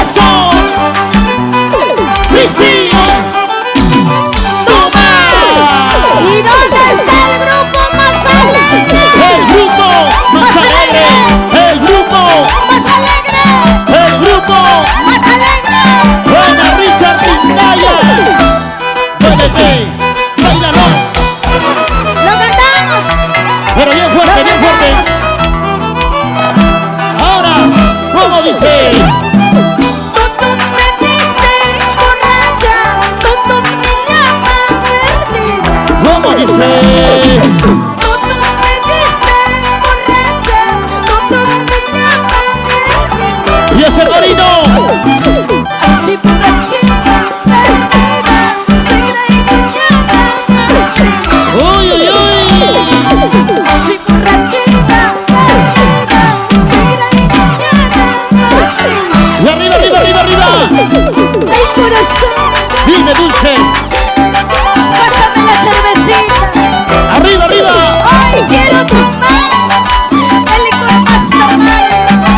¡Eso! ¡Sí, sí! ¡Toma! ¿Y dónde está el grupo más alegre? ¡El grupo más alegre! ¡El grupo más alegre! ¡El grupo más alegre! ¡Buena Richard Lindaya! ¡Muévete! ¡Báilalo! ¡Lo cantamos! Pero bien fuerte, bien fuerte. Ahora, ¿cómo dice? Todos me dicen borracha, todos me llaman perdida. ¿Cómo dice? Todos me dicen borracha, todos me llaman perdida. ¡Y ese marino! Así borrachita, perdida, se cree que llaman perdida. ¡Uy, uy, uy! Así borrachita, perdida, se cree que llaman perdida. ¡Y arriba, arriba, arriba, arriba! Ay, corazón, ¡Dime, dulce! pásame la cervecita. ¡Arriba, arriba! Hoy quiero tomar el licor más amargo.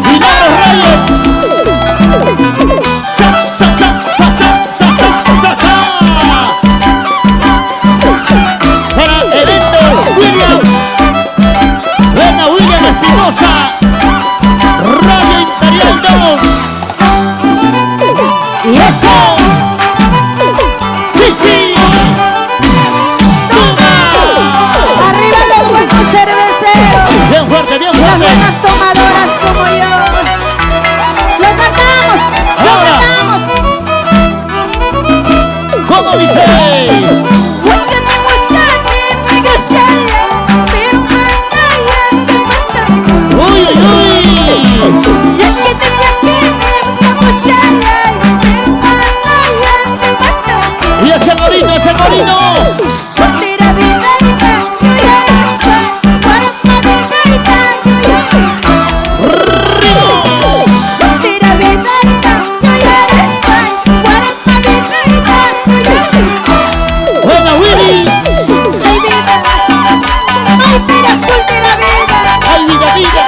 ¡Milagros Reyes! ¡Sa, sa, sa, sa, sa, sa, sa, sa! Para Eventos Williams, Lena William Espinosa, Radio Imperial 2. ¡Y eso! ¡Sí, sí! ¡Toma! Arriba los buenos cerveceros, ¡Bien fuerte, bien las fuerte! buenas tomadoras como yo. ¡Lo cantamos! ¡Lo Ahora. cantamos! ¿Cómo dice? ¡Uy, uy, uy! ¡Y ese marino, ese marino! ¡Buena Willy! ¡Ay, vida, vida!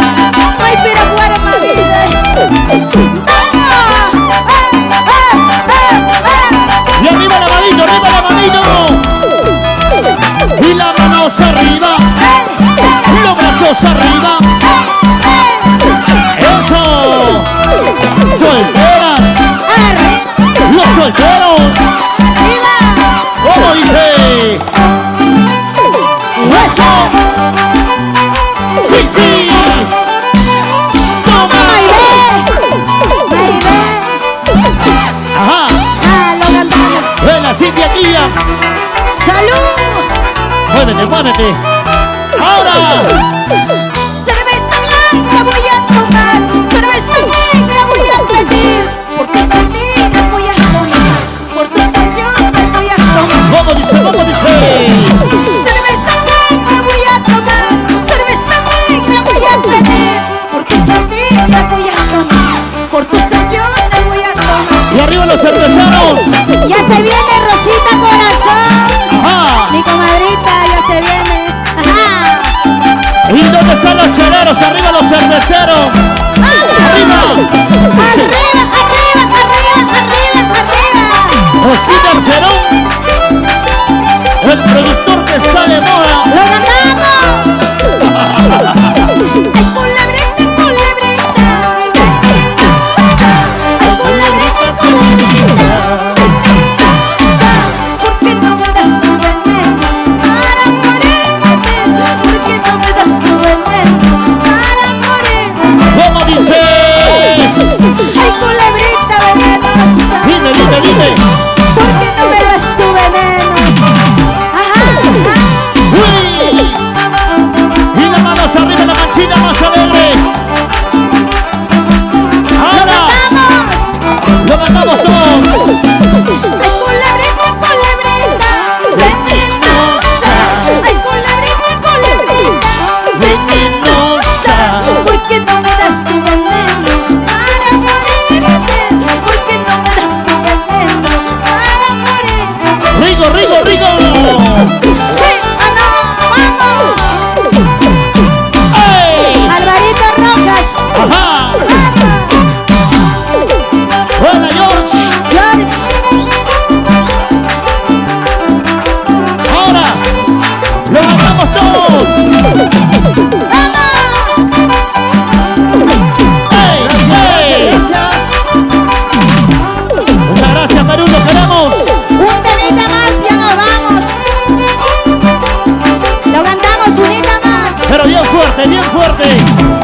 ¡Y arriba la manito, arriba la manito! ¡Y las manos arriba! ¡Los brazos arriba! ¡Eso! ¡Solteras! ¡Los solteros! ¿Cómo dice? ¡Eso! ¡Sí, sí! ¡Toma! ¡Ajá! ¡Buenas Cintia Díaz! ¡Salud! ¡Muévete, muévete! ¡Ahora! Cerveza blanca voy a tomar, cerveza negra voy a pedir, por tu sentido voy a tomar, por tu extensión voy a tomar. ¿Cómo dice? ¿Cómo dice? Cerveza blanca voy a tomar, cerveza negra voy a pedir, por tu sentido voy a tomar, por tu extensión voy a tomar. ¡Y arriba los cerveceros! Ya se viene Rosita Corazón, ¡Ajá! mi comadrita ya se viene. Ajá. ¿Y dónde están los cheleros? ¡Arriba los cerveceros! ¡Arriba! Sí. Arriba, arriba, arriba, arriba, arriba. Osquita Arcerón, el productor que está de moda. ¡Lo ganamos! ¡Ay, culebrita, culebrita! ¡Ay, culebrita, culebrita! ¿Por qué no me das tu veneno para morirme? ¿Por qué no me das tu veneno para morirme? ¿Cómo dice? ¡Ay, culebrita venenosa! Dime, dime, dime. ¿Por qué no me das tu veneno? Ajá, ajá. ¡Uy! fuerte, bien fuerte.